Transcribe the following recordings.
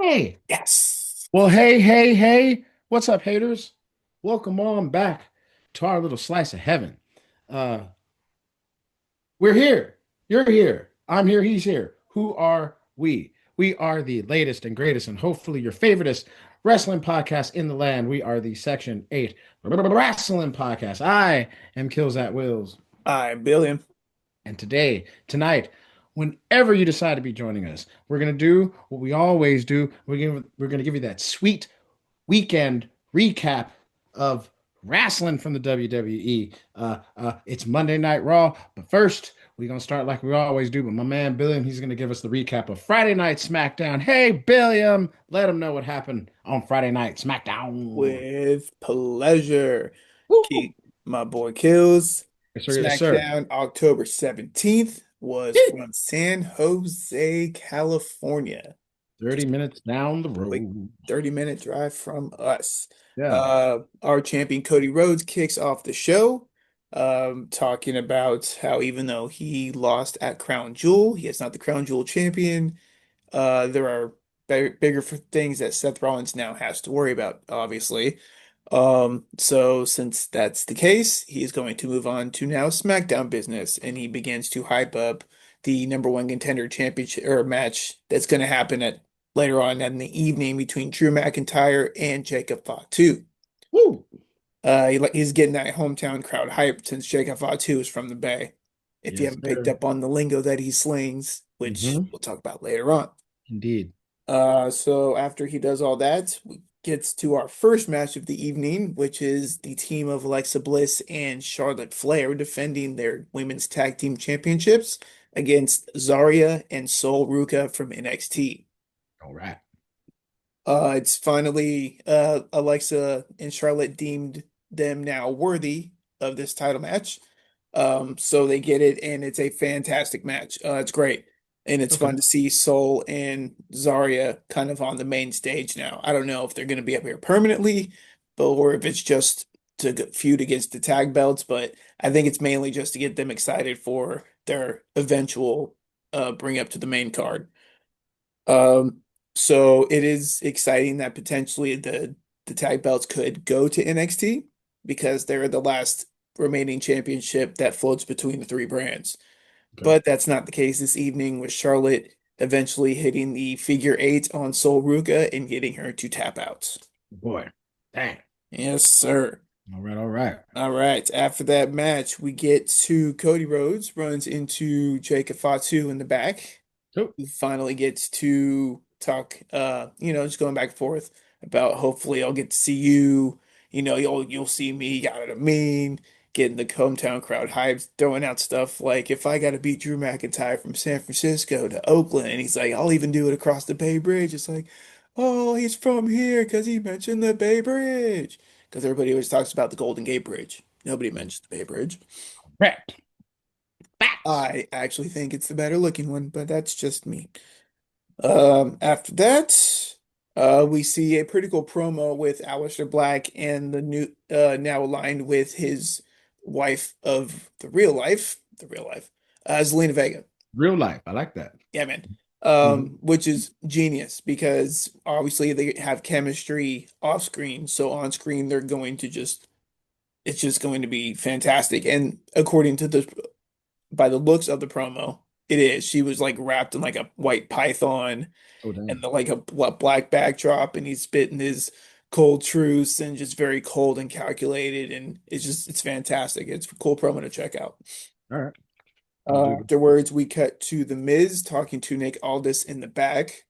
Hey, Yes. well, hey, what's up, haters? Welcome on back to our little slice of heaven. Uh, we're here. You're here. I'm here. He's here. Who are we? We are the latest and greatest, and hopefully your favoriteest wrestling podcast in the land. We are the Section 8 Wrestling Podcast. I am Kills at Wills. I'm Billiam. And tonight, whenever you decide to be joining us, we're gonna do what we always do. We're gonna give you that sweet weekend recap of wrestling from the WWE. It's Monday Night Raw, but first we're gonna start like we always do. But my man Billiam, he's gonna give us the recap of Friday Night SmackDown. Hey Billiam, let him know what happened on Friday Night SmackDown. With pleasure. Woo! Keep my boy Kills. Yes sir, yes sir. SmackDown October 17th was from San Jose, California. 30 Just minutes down the a quick road. 30-minute drive from us. Yeah. Our champion Cody Rhodes kicks off the show, talking about how even though he lost at Crown Jewel, he is not the Crown Jewel champion. There are bigger things that Seth Rollins now has to worry about, obviously. So since that's the case, he's going to move on to now SmackDown business, and he begins to hype up the number one contender championship or match that's going to happen at later on in the evening between Drew McIntyre and Jacob Fatu. Woo! He's getting that hometown crowd hyped since Jacob Fatu is from the Bay. If you Yes, haven't picked sir. up on the lingo that he slings, which Hmm. we'll talk about later on. Indeed. So after he does all that, we gets to our first match of the evening, which is the team of Alexa Bliss and Charlotte Flair defending their women's tag team championships against Zarya and Sol Ruca from NXT. All right. It's finally Alexa and Charlotte deemed them now worthy of this title match. So they get it, and it's a fantastic match. It's great. And it's Okay. fun to see Sol and Zarya kind of on the main stage now. I don't know if they're going to be up here permanently, but or if it's just to feud against the tag belts, but I think it's mainly just to get them excited for their eventual bring up to the main card. Um, so it is exciting that potentially the tag belts could go to NXT because they're the last remaining championship that floats between the three brands. Okay. But that's not the case this evening with Charlotte eventually hitting the figure eight on Sol Ruca and getting her to tap out. Boy. Dang. Yes, sir. All right, all right. All right. After that match, we get to Cody Rhodes runs into Jacob Fatu in the back. So, We finally gets to talk, just going back and forth about hopefully I'll get to see you, you'll see me, you got what I mean, getting the hometown crowd hyped, throwing out stuff like if I got to beat Drew McIntyre from San Francisco to Oakland, and he's like, I'll even do it across the Bay Bridge. It's like, oh, he's from here because he mentioned the Bay Bridge. Because everybody always talks about the Golden Gate Bridge. Nobody mentions the Bay Bridge. correct. Facts. I actually think it's the better looking one, but that's just me. After that, we see a pretty cool promo with Aleister Black and the new now aligned with his wife of the real life, Zelina Vega. Real life. I like that. Yeah, man. Hmm. Which is genius because obviously they have chemistry off screen, so on screen they're going to just it's just going to be fantastic. And according to the by the looks of the promo, it is. She was like wrapped in like a white python Oh, and damn. like a black backdrop, and he's spitting his cold truths and just very cold and calculated, and it's fantastic. It's a cool promo to check out. All right. We'll do this. Afterwards, we cut to The Miz talking to Nick Aldis in the back.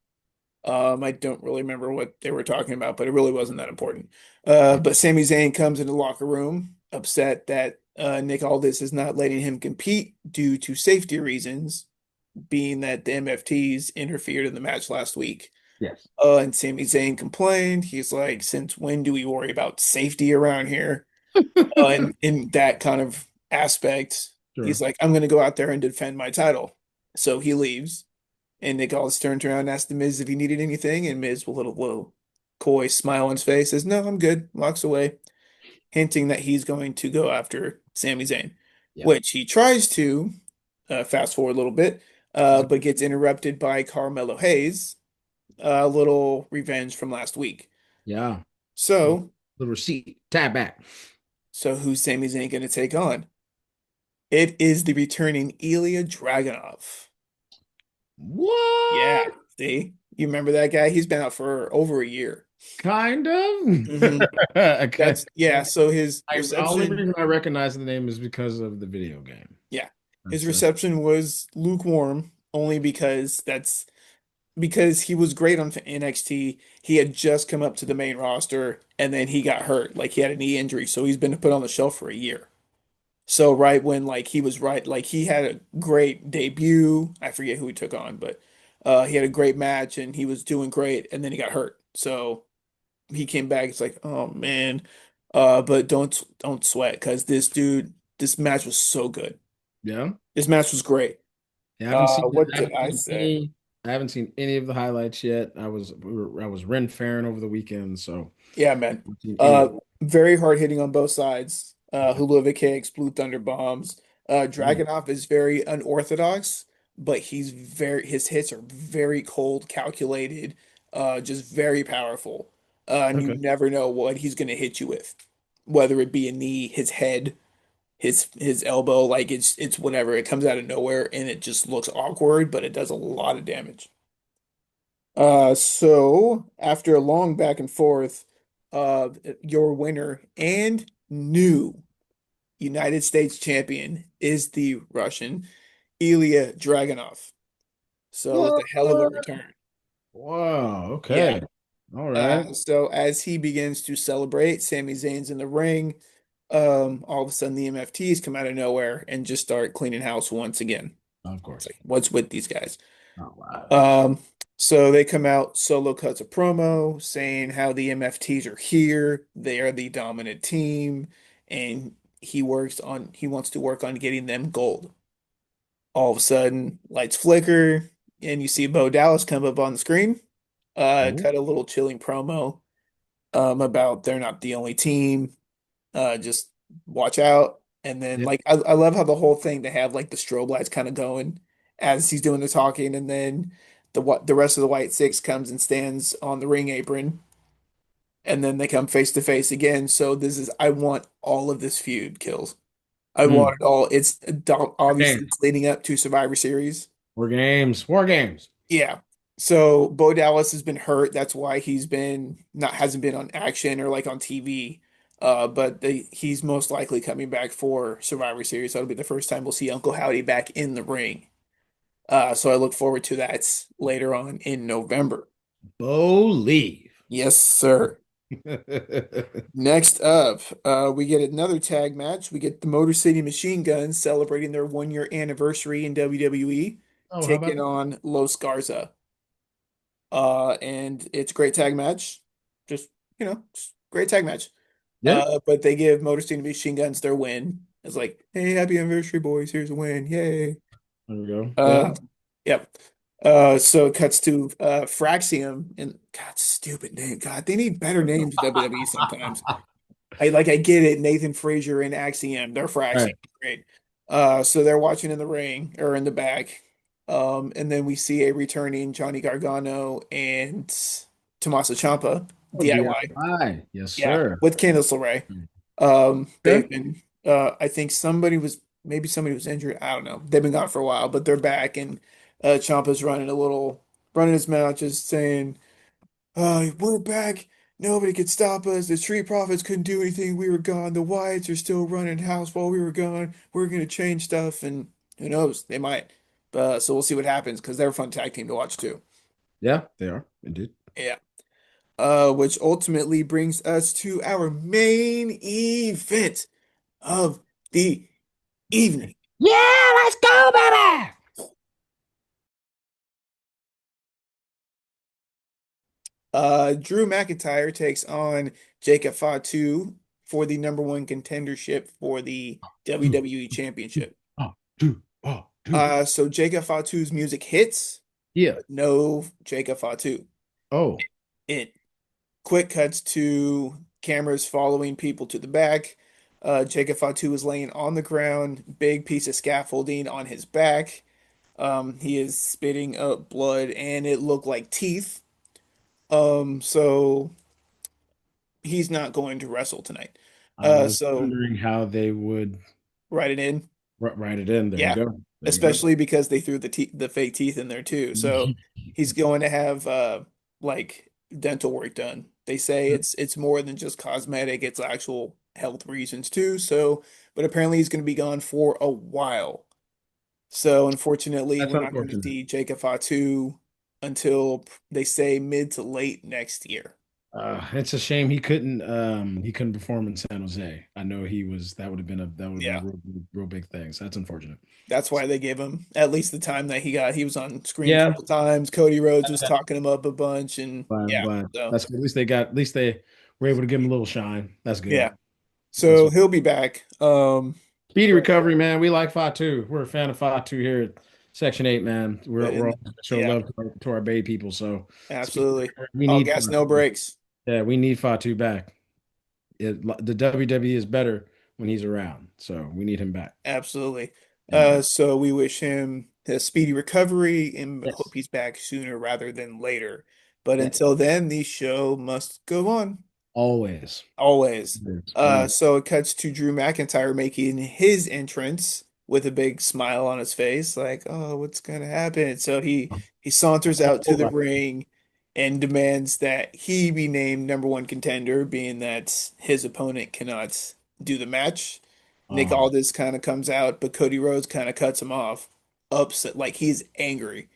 I don't really remember what they were talking about, but it really wasn't that important. But Sami Zayn comes in the locker room, upset that Nick Aldis is not letting him compete due to safety reasons, being that the MFTs interfered in the match last week. Yes. And Sami Zayn complained. He's like, since when do we worry about safety around here? And in that kind of aspect, he's Sure. like, I'm going to go out there and defend my title. So he leaves. And Nick Aldis turns around and asks the Miz if he needed anything. And Miz, with a little coy smile on his face, says, No, I'm good. Walks away, hinting that he's going to go after Sami Zayn, Yep. which he tries to fast forward a little bit, but gets interrupted by Carmelo Hayes, a little revenge from last week. Yeah. Little, So, little receipt. Tap back. who's Sami Zayn going to take on? It is the returning Ilya Dragunov. Yeah, What? see, you remember that guy? He's been out for over a year. Kind of. hmm Okay. That's yeah. So his Only reception, reason I recognize the name is because of the video game. yeah, his That's reception was lukewarm, only because he was great on NXT. He had just come up to the main roster, and then he got hurt, like he had a knee injury, so he's been put on the shelf for a year. So right when like he was right, like he had a great debut. I forget who he took on, but he had a great match and he was doing great, and then he got hurt. So he came back. It's like, oh man, but don't sweat because this match was so good. yeah. This match was great. Yeah, I haven't seen What I did haven't I seen say? any I haven't seen any of the highlights yet. I was Ren Farren over the weekend, so Yeah, man. I haven't seen any of Uh, very hard hitting on both sides. Hula kicks, Blue Thunder bombs. it. Dragunov is very unorthodox, but his hits are very cold, calculated, just very powerful. And you Okay. never know what he's gonna hit you with, whether it be a knee, his head, his elbow. Like it's whatever. It comes out of nowhere and it just looks awkward, but it does a lot of damage. So after a long back and forth, your winner and new United States champion is the Russian Ilya Dragunov. So it's What? a hell of a return. Wow. Yeah. Okay. All right. So as he begins to celebrate, Sami Zayn's in the ring. All of a sudden the MFTs come out of nowhere and just start cleaning house once again. Of It's course. like, what's with these guys? All right. Um, so they come out, Solo cuts a promo saying how the MFTs are here, they are the dominant team, and he wants to work on getting them gold. All of a sudden, lights flicker, and you see Bo Dallas come up on the screen, Oh, cut a little chilling promo, about they're not the only team, just watch out. And then yeah. like I love how the whole thing they have like the strobe lights kind of going as he's doing the talking, and then the rest of the White Six comes and stands on the ring apron, and then they come face to face again. So this is I want all of this feud kills. I Hmm. want it all. War Obviously games. it's leading up to Survivor Series. War games. War games. Yeah. So Bo Dallas has been hurt. That's why he's been not hasn't been on action or like on TV. But he's most likely coming back for Survivor Series. That'll be the first time we'll see Uncle Howdy back in the ring. So I look forward to that later on in November. Believe. Yes, sir. Next up, we get another tag match. We get the Motor City Machine Guns celebrating their 1 year anniversary in WWE, Oh, how about taking that? on Los Garza. And it's a great tag match. Just, just great tag match. Yeah. But they give Motor City Machine Guns their win. It's like, hey, happy anniversary, boys. Here's a win. Yay. There we go. Yeah. Uh, yep. So it cuts to Fraxium and God, stupid name. God, they need better names in WWE sometimes. I get it, Nathan Frazier and Axiom, they're Fraxium. Right. Great. So they're watching in the ring or in the back. And then we see a returning Johnny Gargano and Tommaso Ciampa, Oh, dear. DIY. Hi. Yes, Yeah, sir. with Candice LeRae. They've Okay. been I think maybe somebody was injured. I don't know. They've been gone for a while, but they're back and Ciampa's running his mouth just saying, we're back. Nobody could stop us. The Street Profits couldn't do anything. We were gone. The Wyatts are still running house while we were gone. We're gonna change stuff, and who knows? They might. So we'll see what happens because they're a fun tag team to watch too. Yeah, they are indeed. Yeah. Which ultimately brings us to our main event of the evening. Yeah, let's go, baby. Drew McIntyre takes on Jacob Fatu for the number one contendership for the Two, WWE Championship. oh, two, oh, two. So Jacob Fatu's music hits, Yeah. but no Jacob Fatu. Oh, It quick cuts to cameras following people to the back. Jacob Fatu is laying on the ground, big piece of scaffolding on his back. He is spitting up blood, and it looked like teeth. So he's not going to wrestle tonight. I was So wondering how they would write it in. write it in. There you Yeah, go. There you go. especially because they threw the fake teeth in there too. So he's going to have like dental work done. They say it's more than just cosmetic, it's actual health reasons too. So, but apparently he's going to be gone for a while. So unfortunately, That's we're not going to unfortunate. see Jacob Fatu until they say mid to late next year. It's a shame he couldn't perform in San Jose. I know he was that would have been a Yeah. real big thing. So that's unfortunate. That's why they gave him at least the time that he got. He was on screen a Yeah, couple times. Cody Rhodes was talking him up a bunch, and I'm yeah, glad. so That's good. At least they were able to give him a little shine. That's good. yeah, That's so he'll be back. speedy But recovery, man. We like Fatu. We're a fan of Fatu here at Section 8, man. We're and all show yeah, love to our Bay people. So speedy absolutely. recovery. We All need gas, Fatu. no brakes. Yeah, we need Fatu back. The WWE is better when he's around. So we need him back. Absolutely. Amen. So we wish him a speedy recovery and hope Yes. he's back sooner rather than later. But Yeah. until then, the show must go on. Always. Always. Always. So it cuts to Drew McIntyre making his entrance with a big smile on his face, like, "Oh, what's gonna happen?" So he saunters out to the ring and demands that he be named number one contender, being that his opponent cannot do the match. Nick Uh-huh. Aldis kind of comes out, but Cody Rhodes kind of cuts him off, upset, like he's angry.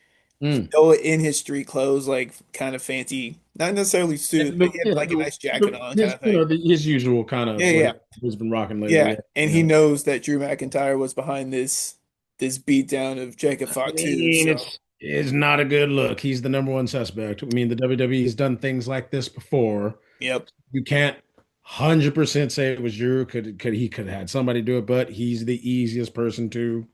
Mm. Still in his street clothes, like kind of fancy, not necessarily suit, but he had like a nice jacket on, kind His, of thing. his usual kind of Yeah, what yeah, he's been rocking lately. yeah. Yeah. And he Yeah. knows that Drew McIntyre was behind this beatdown of Jacob I Fatu. mean, So it's not a good look. He's the number one suspect. I mean, the WWE has done things like this before. yep. You can't 100% say it was Drew. He could have had somebody do it, but he's the easiest person to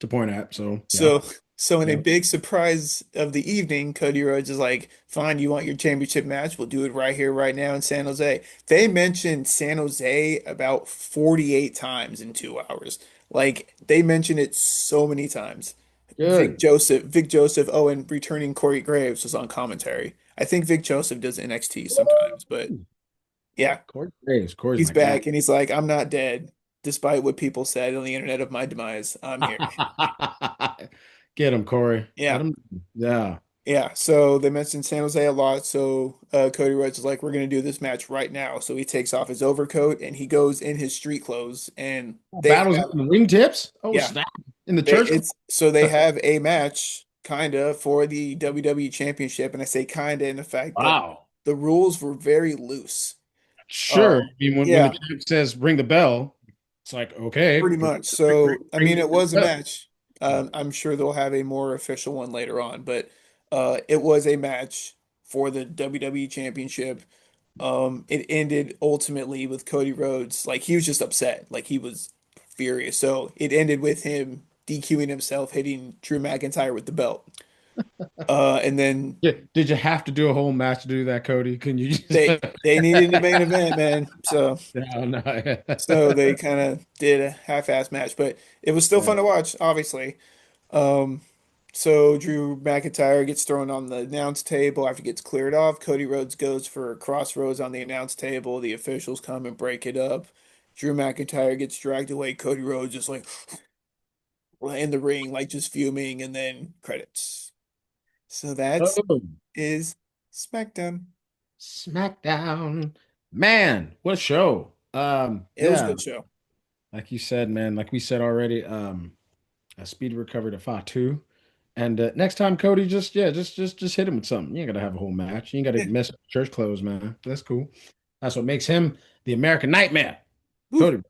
point at. So yeah. So so in a Yeah. big surprise of the evening, Cody Rhodes is like, "Fine, you want your championship match? We'll do it right here, right now in San Jose." They mentioned San Jose about 48 times in 2 hours. Like they mentioned it so many times. Good. Vic Joseph, oh, and returning Corey Graves was on commentary. I think Vic Joseph does NXT sometimes, but Woo! yeah, Corey Graves. Corey's he's my guy. back and he's like, "I'm not dead, despite what people said on the internet of my demise. I'm here." Get him, Corey. Let Yeah. him. Yeah. Yeah, so they mentioned San Jose a lot. So Cody Rhodes is like, "We're gonna do this match right now." So he takes off his overcoat and he goes in his street clothes, and they Battles have, in the wingtips. Oh, yeah, snap. In the they church. it's so they have a match kinda for the WWE Championship, and I say kinda in the fact that Wow. the rules were very loose. Sure. Um, I mean, when the yeah, champ says ring the bell, it's like, okay, pretty much. So I mean, ring it the was a bell. match. I'm sure they'll have a more official one later on, but it was a match for the WWE Championship. It ended ultimately with Cody Rhodes, like he was just upset, like he was furious. So it ended with him DQing himself, hitting Drew McIntyre with the belt. And then Yeah. Did you have to do a whole match to do that, Cody? Can you just they needed the main event, man. no, no. So they kind of did a half-ass match, but it was still Yeah. fun to watch, obviously. Um, so Drew McIntyre gets thrown on the announce table after he gets cleared off. Cody Rhodes goes for crossroads on the announce table. The officials come and break it up. Drew McIntyre gets dragged away. Cody Rhodes just like in the ring, like just fuming, and then credits. So that Oh, is SmackDown. SmackDown. Man, what a show. It was a Yeah, good show. like you said, man, like we said already, a speedy recovery to Fatu. And next time, Cody, just hit him with something. You ain't gotta have a whole match. You ain't gotta Yeah. mess with church clothes, man. That's cool. That's what makes him the American Nightmare. Woo. Cody.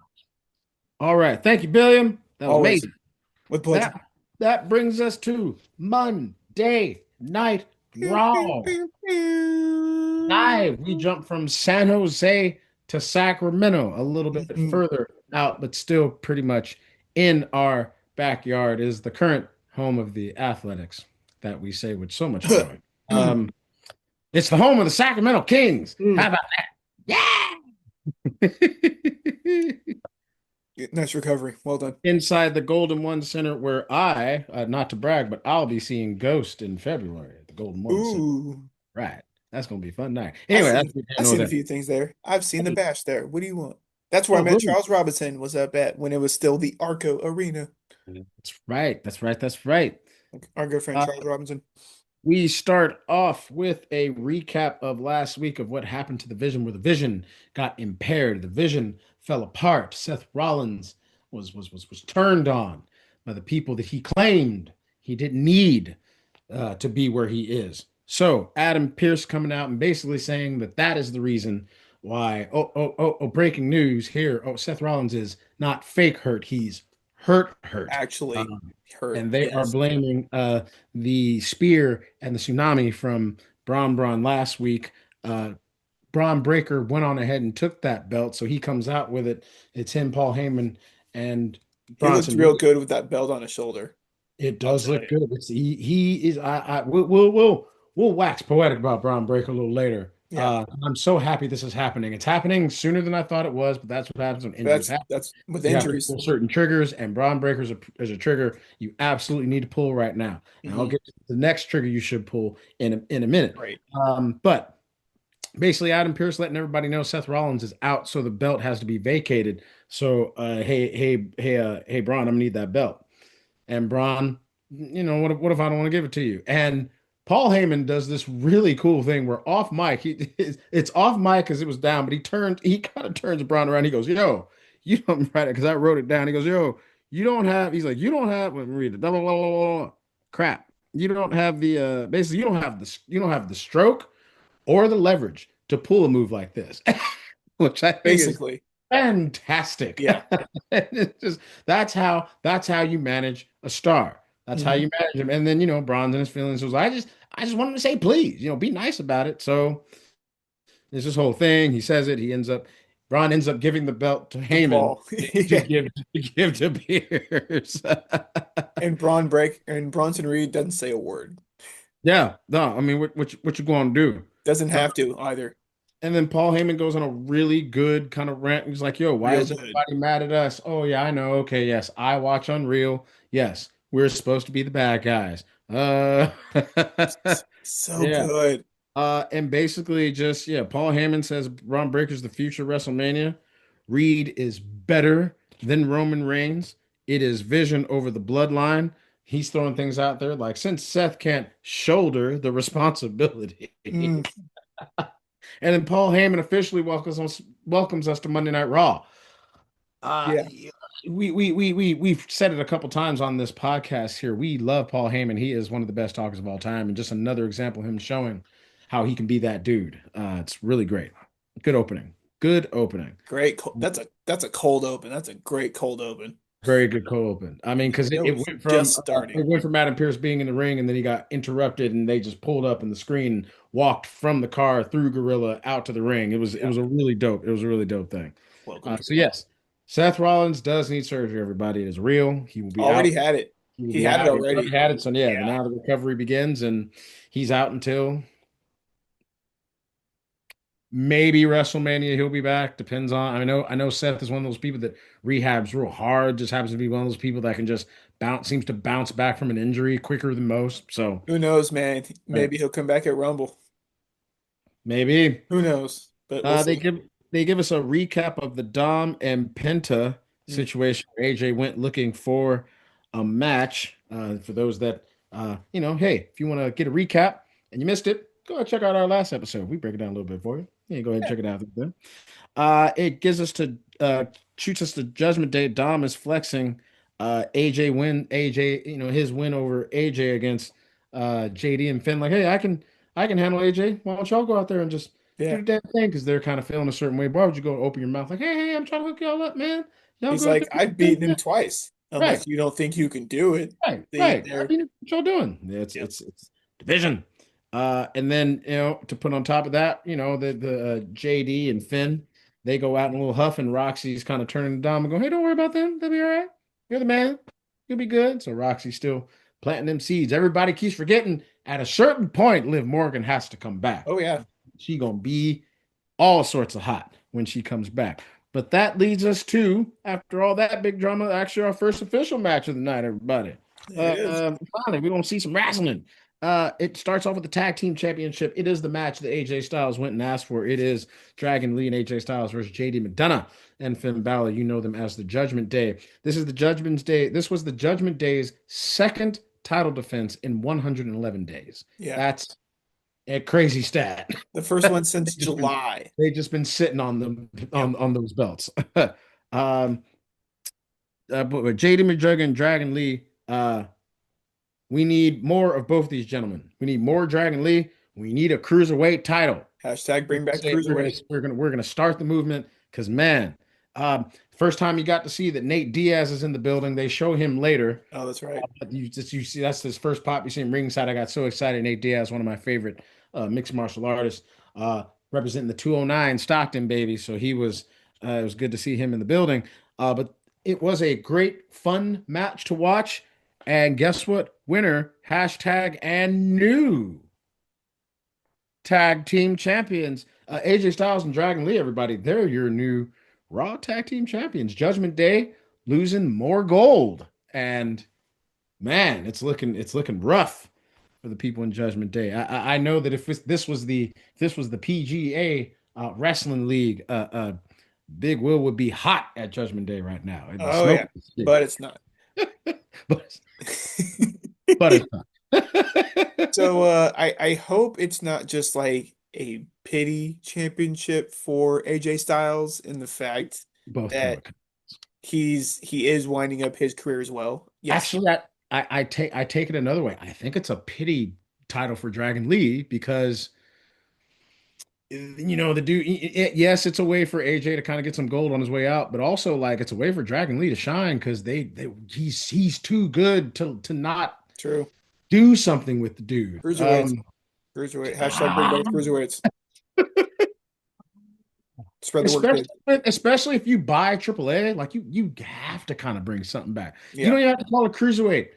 All right. Thank you, Billiam. That was Always amazing. with pleasure. That brings us to Monday Night Pew, pew, Raw. pew, pew. Live, we jump from San Jose to Sacramento, a little bit Mhm. further out, but still pretty much in our backyard is the current home of the Athletics that we say with so much joy. Um, it's the home of the Sacramento Kings. How about that? Yeah. Nice recovery. Well done. Inside the Golden One Center, where not to brag, but I'll be seeing Ghost in February at the Golden One Center. Ooh. Right. That's gonna be a fun night. I've Anyway, seen that's what I I've know seen a that. few things there. I've seen the Hey, Bash there. What do you want? That's where I oh, met really? Charles Robinson was up at when it was still the Arco Arena. That's right. That's right. That's right. Our good friend Uh, Charles Robinson. we start off with a recap of last week of what happened to the Vision, where the Vision got impaired. The Vision fell apart. Seth Rollins was turned on by the people that he claimed he didn't need to be where he is. So Adam Pierce coming out and basically saying that that is the reason why. Oh! Breaking news here. Oh, Seth Rollins is not fake hurt. He's hurt. Actually Um, hurt. and they are Yes. blaming the spear and the tsunami from Braun last week. Braun Breaker went on ahead and took that belt, so he comes out with it. It's him, Paul Heyman, and He looked Bronson real Reed. good with that belt on his shoulder. It I'll does tell look you. good. He is. We'll wax poetic about Braun Breaker a little later. Yeah. I'm so happy this is happening. It's happening sooner than I thought it was, but that's what happens when injuries happen. That's with You have to injuries. pull certain triggers, and Braun Breaker is a trigger you absolutely need to pull right now. And I'll Hmm. get to the next trigger you should pull in a minute. Right. But basically, Adam Pierce letting everybody know Seth Rollins is out, so the belt has to be vacated. So, hey, Braun, I'm gonna need that belt. And Braun, what if I don't want to give it to you? And Paul Heyman does this really cool thing where off mic, it's off mic because it was down, but he kind of turns Braun around. He goes, "Yo, you don't write it because I wrote it down." He goes, "Yo, you don't have." He's like, "You don't have." Let me read it. Blah, blah, blah, blah, blah. Crap. You don't have the basically you don't have the stroke or the leverage to pull a move like this, which I think is Basically. fantastic. Yeah. It's just that's how you manage a star. That's how Hmm. you manage him. And then Bronze in his feelings was I just want him to say please, be nice about it. So there's this whole thing. He says it. Braun ends up giving the belt to To Heyman Paul. to Yeah. give to Pierce. And Bronson Reed doesn't say a word. Yeah, no, I mean, what you going to do? Doesn't Uh, have to either. And then Paul Heyman goes on a really good kind of rant. He's like, "Yo, why Real is good. everybody mad at us? Oh yeah, I know. Okay, yes, I watch Unreal. Yes, we're supposed to be the bad guys. So Yeah. good. And basically just Paul Heyman says Ron Breaker's the future WrestleMania. Reed is better than Roman Reigns. It is Vision over the bloodline. He's throwing things out there like since Seth can't shoulder the responsibility. Mm, And then Paul Heyman officially welcomes us to Monday Night Raw. Uh, yeah. we've said it a couple times on this podcast here. We love Paul Heyman. He is one of the best talkers of all time, and just another example of him showing how he can be that dude. It's really great. Good opening. Good opening. Great. That's a cold open. That's a great cold open. Very good co-open. I mean, because It it was went just from starting. Adam Pierce being in the ring, and then he got interrupted, and they just pulled up, and the screen walked from the car through Gorilla out to the ring. It Yeah. was a really dope. It was a really dope thing. Welcome to So Raw. yes, Seth Rollins does need surgery. Everybody, it is real. He will be Already out. had it. He will He be had it out. He's already already. had it. So yeah, Yeah. now the recovery begins, and he's out until maybe WrestleMania. He'll be back. Depends on. I know Seth is one of those people that rehabs real hard. Just happens to be one of those people that can just seems to bounce back from an injury quicker than most. So Who knows, man? uh, Maybe he'll come back at Rumble. maybe Who knows? But we'll they see. give us a recap of the Dom and Penta Mm. situation where AJ went looking for a match. For those that hey, if you want to get a recap and you missed it, go ahead and check out our last episode. We break it down a little bit for you. Yeah, go ahead and Yeah. check it out there. It gives us to shoots us to Judgment Day. Dom is flexing AJ, his win over AJ against JD and Finn. Like, hey, I can handle AJ. Why don't y'all go out there and just do Yeah. the damn thing? Because they're kind of feeling a certain way. Why would you go open your mouth like, hey, I'm trying to hook y'all up, man. Y'all He's go out there like, and do I've the damn beaten him thing. twice. Right, Unless you don't think you can do it. right. I They're mean, what y'all doing? Yeah, It's yeah. it's it's division. And then to put on top of that, the JD and Finn, they go out in a little huff, and Roxy's kind of turning to Dom and go, "Hey, don't worry about them. They'll be all right. You're the man. You'll be good." So Roxy's still planting them seeds. Everybody keeps forgetting at a certain point, Liv Morgan has to come back. Oh yeah. She gonna be all sorts of hot when she comes back. But that leads us to, after all that big drama, actually our first official match of the night, everybody. It is. Finally, we're gonna see some wrestling. It starts off with the tag team championship. It is the match that AJ Styles went and asked for. It is Dragon Lee and AJ Styles versus JD McDonough and Finn Balor. You know them as the Judgment Day. This is the Judgment Day. This was the Judgment Day's second title defense in 111 days. Yeah. That's a crazy stat. The first one since July. They've just been sitting on them on those belts. But with JD McDuggan and Dragon Lee, we need more of both these gentlemen. We need more Dragon Lee. We need a cruiserweight title. Hashtag bring back We're gonna, cruiserweight. we're gonna start the movement because man, first time you got to see that Nate Diaz is in the building. They show him later. Oh, that's right. You see that's his first pop. You see him ringside. I got so excited. Nate Diaz, one of my favorite mixed martial artists, representing the 209 Stockton baby. So he was. It was good to see him in the building. But it was a great, fun match to watch. And guess what? Winner, hashtag and new tag team champions. AJ Styles and Dragon Lee, everybody, they're your new Raw tag team champions. Judgment Day losing more gold. And man, it's looking rough for the people in Judgment Day. I know that if this was the PGA Wrestling League, Big Will would be hot at Judgment Day right now. Oh yeah, but it's not. but, but it's not. So I hope it's not just like a pity championship for AJ Styles in the fact Both that he is winding up his career as well. Yes. Actually, I take it another way. I think it's a pity title for Dragon Lee because the dude. Yes, it's a way for AJ to kind of get some gold on his way out, but also like it's a way for Dragon Lee to shine because he's too good to not True. do something with the dude. Cruiserweights. Cruiserweight. Hashtag bring back cruiserweights. Spread the word. Especially if you buy AAA, like you have to kind of bring something back. Yeah. You don't even have to call it cruiserweight.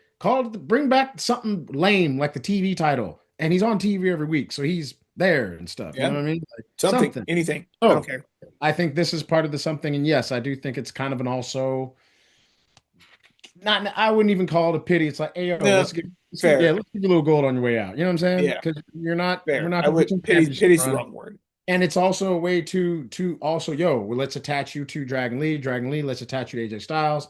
Bring back something lame like the TV title, and he's on TV every week, so he's there and stuff. Yeah. You know what I mean? Like, something, anything. Oh, I don't care. I think this is part of the something, and yes, I do think it's kind of an also. Not, I wouldn't even call it a pity. It's like, hey, yo, No, let's give you a little gold on your way out. You know what I'm saying? Yeah. Because we're not I would pity's the wrong word. And it's also a way to also, let's attach you to Dragon Lee. Dragon Lee, let's attach you to AJ Styles.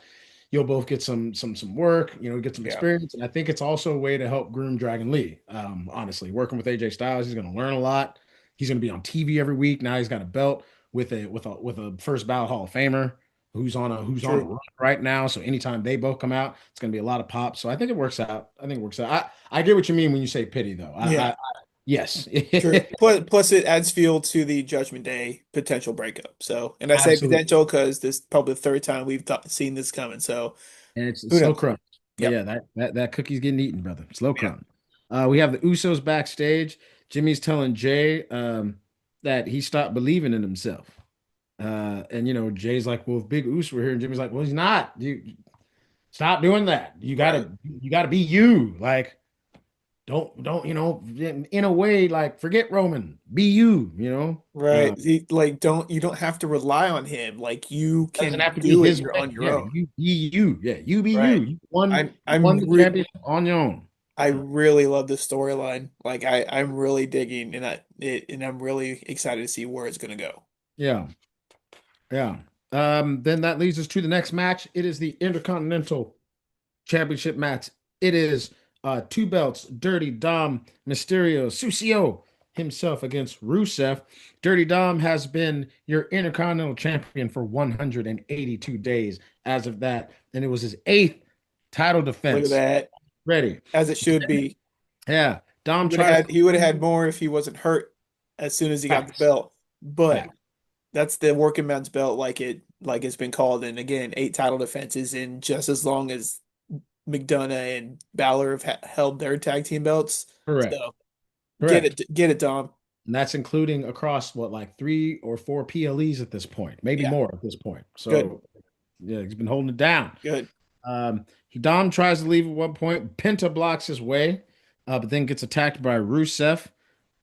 You'll both get some work, get some experience. And I think it's also a way to help groom Dragon Lee. Honestly, working with AJ Styles, he's going to learn a lot. He's going to be on TV every week. Now he's got a belt with a first ballot Hall of Famer who's on a run right now. So anytime they both come out, it's going to be a lot of pop. So I think it works out. I get what you mean when you say pity, though. Yes. True. Plus, it adds fuel to the Judgment Day potential breakup. So, and I say potential because this is probably the third time we've seen this coming. So, and it's slow crumb. Yeah, that cookie's getting eaten, brother. Slow crumb. We have the Usos backstage. Jimmy's telling Jay that he stopped believing in himself. And Jay's like, well, if Big Uso were here, and Jimmy's like, well, he's not. You stop doing that. You gotta be you. Like, don't in a way, like, forget Roman, be you. Right. You don't have to rely on him. Like, you can have to do be it on your own. You be you. Yeah, you be Right. you. You won I'm the championship on your own. I really love this storyline. Like, I'm really digging and I'm really excited to see where it's gonna go. Yeah. Yeah. Then that leads us to the next match. It is the Intercontinental Championship match. It is two belts, Dirty Dom Mysterio Sucio himself against Rusev. Dirty Dom has been your Intercontinental Champion for 182 days as of that, and it was his 8th title defense. Look at that. Ready. As it should be. Yeah. Dom he would have had more if he wasn't hurt as soon as he got the belt. But that's the working man's belt, like it's been called. And again, 8 title defenses in just as long as McDonough and Balor have held their tag team belts. Correct. So get it, Dom. And that's including across like 3 or 4 PLEs at this point, maybe more at this point. So good. Yeah, he's been holding it down. Good. Dom tries to leave at one point. Penta blocks his way, but then gets attacked by Rusev.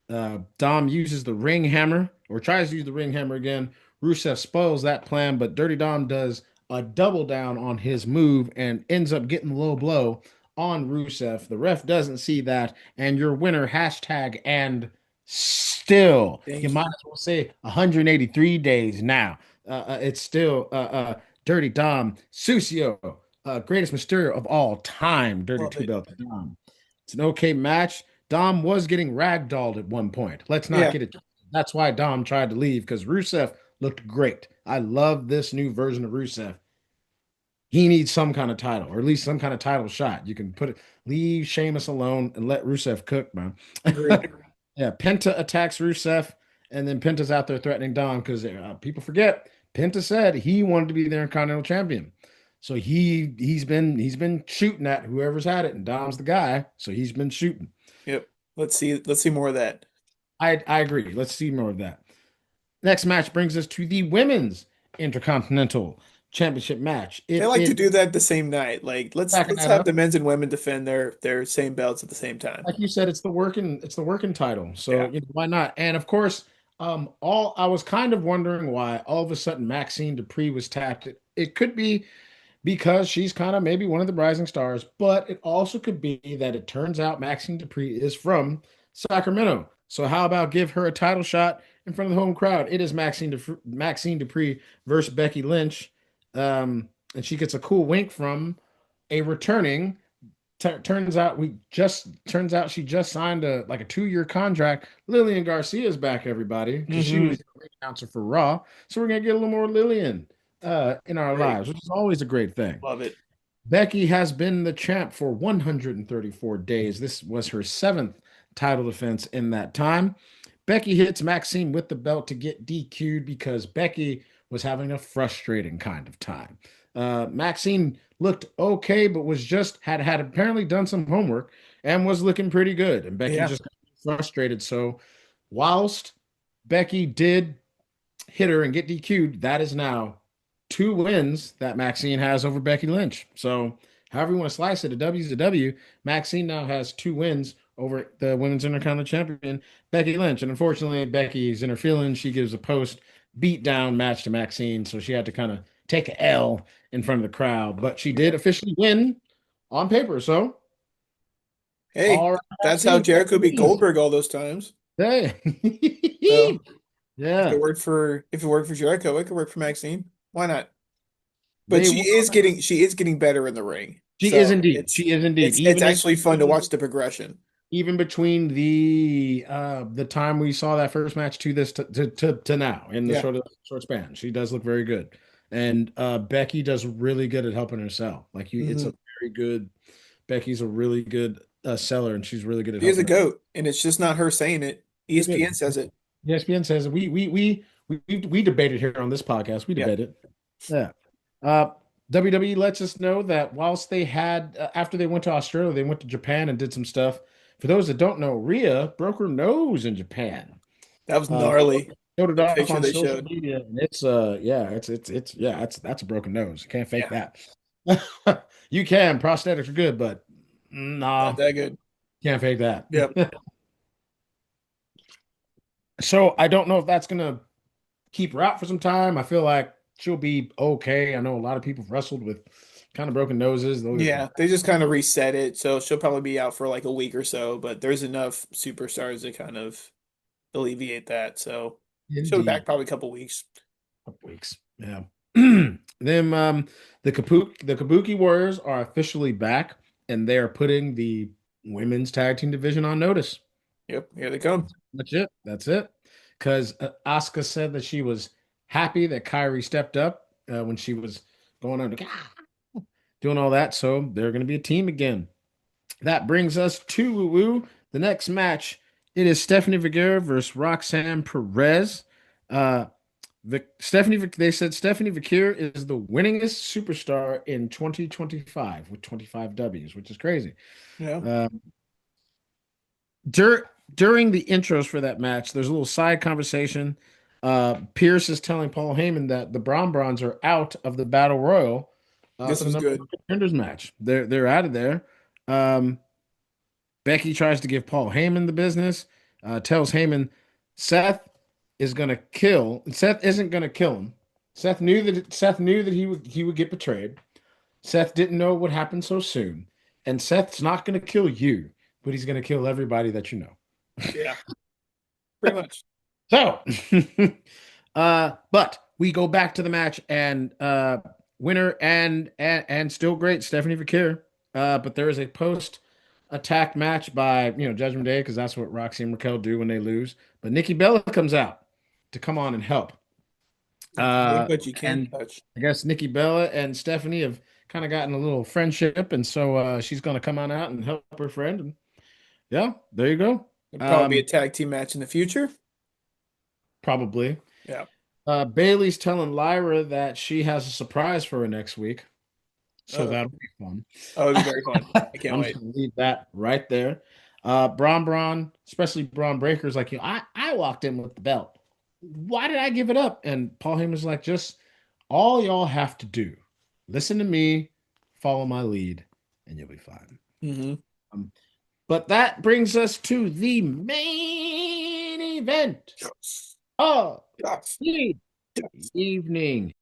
Dom uses the ring hammer, or tries to use the ring hammer again. Rusev spoils that plan, but Dirty Dom does a double down on his move and ends up getting the low blow on Rusev. The ref doesn't see that, and your winner hashtag and still you Thank might you. as well say 183 days now. It's still Dirty Dom Susio, greatest Mysterio of all time. Dirty Love two it. belt Dom. It's an okay match. Dom was getting ragdolled at one point. Let's not Yeah. get it. That's why Dom tried to leave because Rusev looked great. I love this new version of Rusev. He needs some kind of title, or at least some kind of title shot. You can put it, leave Sheamus alone and let Rusev cook, man. Agreed. Yeah, Penta attacks Rusev, and then Penta's out there threatening Dom because people forget Penta said he wanted to be the Intercontinental Champion. So he's been shooting at whoever's had it, and Dom's the guy. So he's been shooting. Yep. Let's see more of that. I agree. Let's see more of that. Next match brings us to the women's Intercontinental Championship match. They It like to is do that the same night. Like backing let's that have up. the men's and women defend their same belts at the same time. Like you said, it's the working title. So Yeah. why not? And of course, all I was kind of wondering why all of a sudden Maxine Dupree was tapped. It could be because she's kind of maybe one of the rising stars, but it also could be that it turns out Maxine Dupree is from Sacramento. So how about give her a title shot in front of the home crowd? It is Maxine Dupree versus Becky Lynch, and she gets a cool wink from a returning. Turns out she just signed a 2-year contract. Lillian Garcia is back, everybody, because she Hmm. was the ring announcer for Raw. So we're gonna get a little more Lillian in our Great. lives, which is always a great thing. Love it. Becky has been the champ for 134 days. This was her seventh title defense in that time. Becky hits Maxine with the belt to get DQ'd because Becky was having a frustrating kind of time. Maxine looked okay, but was just had apparently done some homework and was looking pretty good. And Becky Yeah. just got frustrated. So whilst Becky did hit her and get DQ'd, that is now 2 wins that Maxine has over Becky Lynch. So, however you want to slice it, a W is a W. Maxine now has 2 wins over the Women's Intercontinental Champion, Becky Lynch. And unfortunately, Becky's in her feelings. She gives a post beat down match to Maxine. So, she had to kind of take a L in front of the crowd. But she did officially win on paper. So, Hey, all right, that's how Maxine, Jericho beat wins. Goldberg all those times. Hey. So Yeah. if it worked for Jericho, it could work for Maxine. Why not? But They won. she is getting better in the ring. She is So indeed. She is indeed. it's actually fun to watch the progression. Even between the time we saw that first match to this to now in the Yeah. short span, she does look very good. And Becky does really good at helping herself. It's a Hmm. very good. Becky's a really good seller, and she's really good at She is a helping her. goat, and it's just not her saying it. Really good. ESPN says it. ESPN says we debated here on this podcast. We Yeah. debated. Yeah. Uh, WWE lets us know that whilst they had after they went to Australia, they went to Japan and did some stuff. For those that don't know, Rhea broke her nose in Japan. That was Uh, gnarly. Showed it The off picture on they social showed. media, and it's yeah, that's a broken nose. Can't fake Yeah, that. You can prosthetics are good, but not nah, that good. can't fake that. Yep. So I don't know if that's gonna keep her out for some time. I feel like she'll be okay. I know a lot of people have wrestled with kind of broken noses. Yeah, they just kind of reset it, so she'll probably be out for like a week or so, but there's enough superstars to kind of alleviate that. So she'll be back Indeed, probably a couple weeks. couple weeks. Yeah. Then the Kabuki Warriors are officially back, and they are putting the women's tag team division on notice. Yep, here they come. That's it. That's it. Because Asuka said that she was happy that Kyrie stepped up when she was going on doing all that. So they're going to be a team again. That brings us to woo woo. The next match. It is Stephanie Vergara versus Roxanne Perez. Uh, they said Stephanie Vergara is the winningest superstar in 2025 with 25 W's, which is crazy. Yeah. Uh, dur- During the intros for that match, there's a little side conversation. Pierce is telling Paul Heyman that the Braun Brawns are out of the Battle Royal This for the was number good. one contenders match. They're out of there. Um, Becky tries to give Paul Heyman the business. Tells Heyman Seth isn't gonna kill him. Seth knew that he would get betrayed. Seth didn't know it would happen so soon. And Seth's not going to kill you, but he's going to kill everybody that you know. Yeah, pretty much. So, but we go back to the match and winner and still great Stephanie Vakir. But there is a post attack match by Judgment Day because that's what Roxy and Raquel do when they lose. But Nikki Bella comes out to come on and help. You can hate, but you can't And touch. I guess Nikki Bella and Stephanie have kind of gotten a little friendship, and so she's going to come on out and help her friend. And yeah, there you go. It'll probably be a tag team match in the future. Probably. Yeah. Bailey's telling Lyra that she has a surprise for her next week, so Oh, that'll be fun. oh, it'll be very fun. I can't I'm wait. just gonna leave that right there. Braun, especially Braun Breaker's like, I walked in with the belt. Why did I give it up? And Paul Heyman's like, just all y'all have to do, listen to me, follow my lead, and you'll be fine. Hmm. Um, but that brings us to the main event Yes. of Yes. the Yes. evening.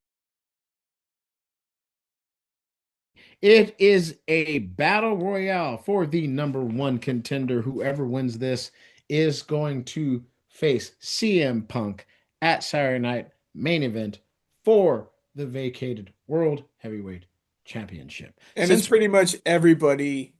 It is a battle royale for the number one contender. Whoever wins this is going to face CM Punk at Saturday Night Main Event for the vacated World Heavyweight Championship. And it's pretty much everybody,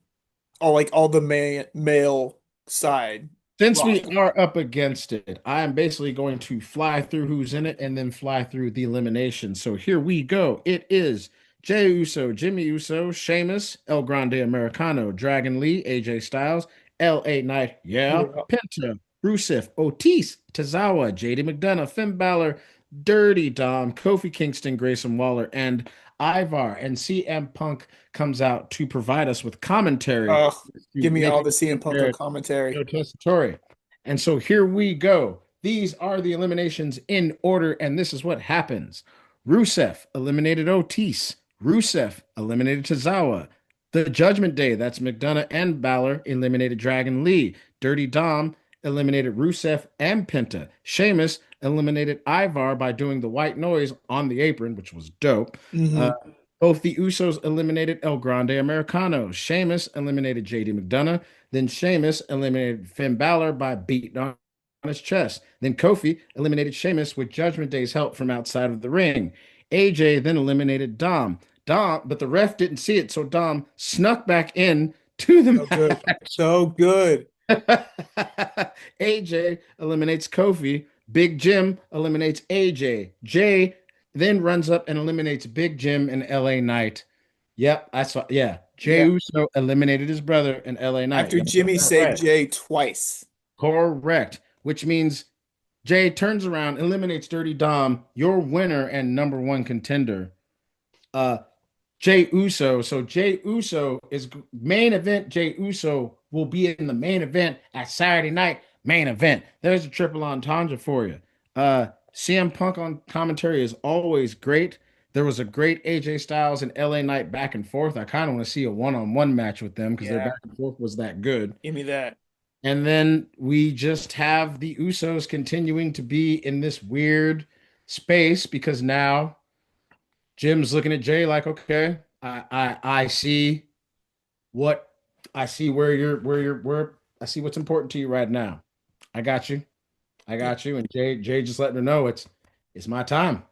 all the male side Since we roster. are up against it, I am basically going to fly through who's in it and then fly through the elimination. So here we go. It is Jey Uso, Jimmy Uso, Sheamus, El Grande Americano, Dragon Lee, AJ Styles, LA Knight, yeah, Yeah. Penta, Rusev, Otis, Tozawa, JD McDonough, Finn Balor, Dirty Dom, Kofi Kingston, Grayson Waller, and Ivar. And CM Punk comes out to provide us with commentary Oh, to give me make all it the CM Punk on fair commentary. Joe Tessitore. And so here we go. These are the eliminations in order, and this is what happens. Rusev eliminated Otis. Rusev eliminated Tozawa. The Judgment Day, that's McDonough and Balor, eliminated Dragon Lee. Dirty Dom eliminated Rusev and Penta. Sheamus eliminated Ivar by doing the white noise on the apron, which was dope. Uh, Hmm. both the Usos eliminated El Grande Americano. Sheamus eliminated JD McDonough. Then Sheamus eliminated Finn Balor by beating on his chest. Then Kofi eliminated Sheamus with Judgment Day's help from outside of the ring. AJ then eliminated Dom. But the ref didn't see it, so Dom snuck back in to the So good. match. So good. AJ eliminates Kofi. Big Jim eliminates AJ. Jay then runs up and eliminates Big Jim and LA Knight. Yep, I saw. Yeah, Jay Yeah. Uso eliminated his brother in LA Knight. After Y'all got Jimmy that saved right. Jay twice. Correct. Which means Jay turns around, eliminates Dirty Dom, your winner and number one contender. Uh, Jay Uso. So Jay Uso is main event. Jay Uso will be in the main event at Saturday night main event. There's a triple entendre for you. CM Punk on commentary is always great. There was a great AJ Styles and LA Knight back and forth. I kind of want to see a one-on-one match with them because their Yeah. back and forth was that good. Give me that. And then we just have the Usos continuing to be in this weird space because now Jim's looking at Jay like, okay, I see what I see where I see what's important to you right now. I got you. I got you. And Jay just letting her know it's my time.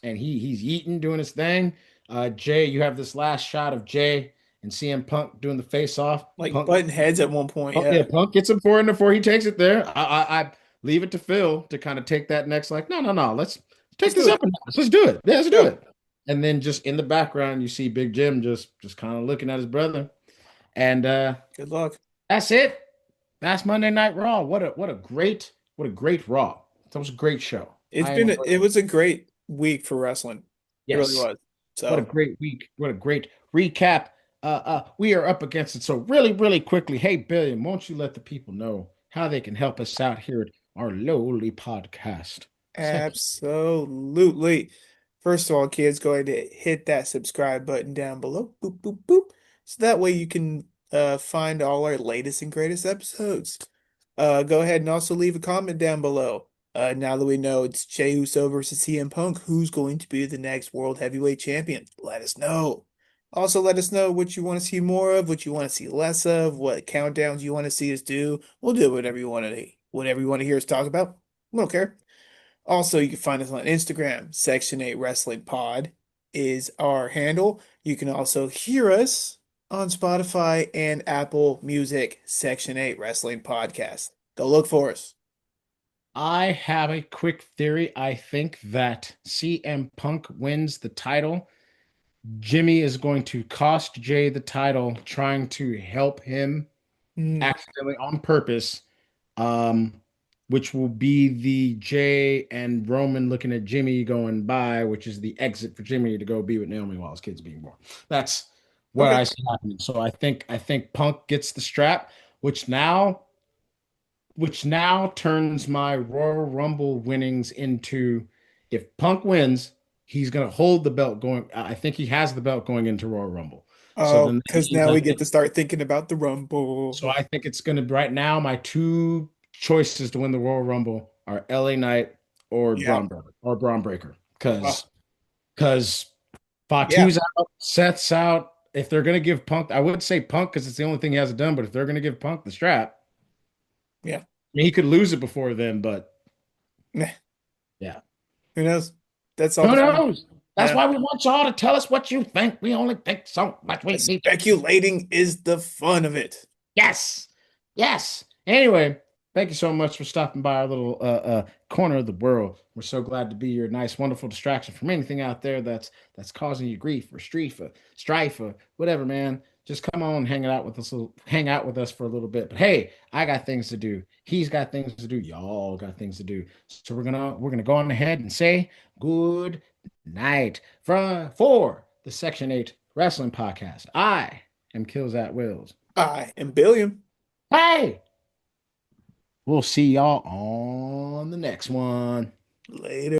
And he's eating, doing his thing. Jay, you have this last shot of Jay and CM Punk doing the face off. Like button heads at one point. Yeah, Yeah. Punk gets him for it before he takes it there. I leave it to Phil to kind of take that next, like, no, let's take Let's this do up it. a notch. Let's do it. Yeah, let's do Yeah. it. And then just in the background, you see Big Jim just kind of looking at his brother. And Good luck. that's it. That's Monday Night Raw. What a great Raw. That was a great show. It was a great week for wrestling. It really Yes. was. What a So great week. What a great recap. We are up against it. So really quickly, hey Billiam, won't you let the people know how they can help us out here at our lowly podcast? absolutely. First of all, kids, go ahead and hit that subscribe button down below. Boop, boop, boop. So that way you can find all our latest and greatest episodes. Go ahead and also leave a comment down below. Now that we know it's Jey Uso versus CM Punk, who's going to be the next World Heavyweight Champion? Let us know. Also, let us know what you want to see more of, what you want to see less of, what countdowns you want to see us do. We'll do whatever you want to hear us talk about. We don't care. Also, you can find us on Instagram. Section 8 Wrestling Pod is our handle. You can also hear us on Spotify and Apple Music. Section 8 Wrestling Podcast. Go look for us. I have a quick theory. I think that CM Punk wins the title. Jimmy is going to cost Jay the title, trying to help him Hmm. accidentally on purpose, um, which will be the Jay and Roman looking at Jimmy going by, which is the exit for Jimmy to go be with Naomi while his kid's being born. That's what Okay. I see happening. So I think Punk gets the strap, which now turns my Royal Rumble winnings into, if Punk wins, he's gonna hold the belt going. I think he has the belt going into Royal Rumble. So Oh, then that because means now I we get think to start thinking about the so Rumble. I think it's gonna be right now. My two choices to win the Royal Rumble are LA Knight or Yeah. Braun Breaker. Uh, Because yeah. Fatu's out, Seth's out. If they're gonna give Punk, I would say Punk because it's the only thing he hasn't done. But if they're gonna give Punk the strap, Yeah. I mean, he could lose it before then. But Meh. yeah. Who knows? That's all Who the fun. knows? That's Yeah. why we want y'all to tell us what you think. We only think so much. We need you. Speculating is the fun of it. Yes. Yes. Anyway, thank you so much for stopping by our little corner of the world. We're so glad to be your nice, wonderful distraction from anything out there that's causing you grief or strife or whatever, man. Just come on, hang out with us for a little bit. But hey, I got things to do. He's got things to do. Y'all got things to do. So we're gonna go on ahead and say good night for the Section 8 Wrestling Podcast. I am Kills at Wills. I am Billiam. Hey, we'll see y'all on the next one. Later.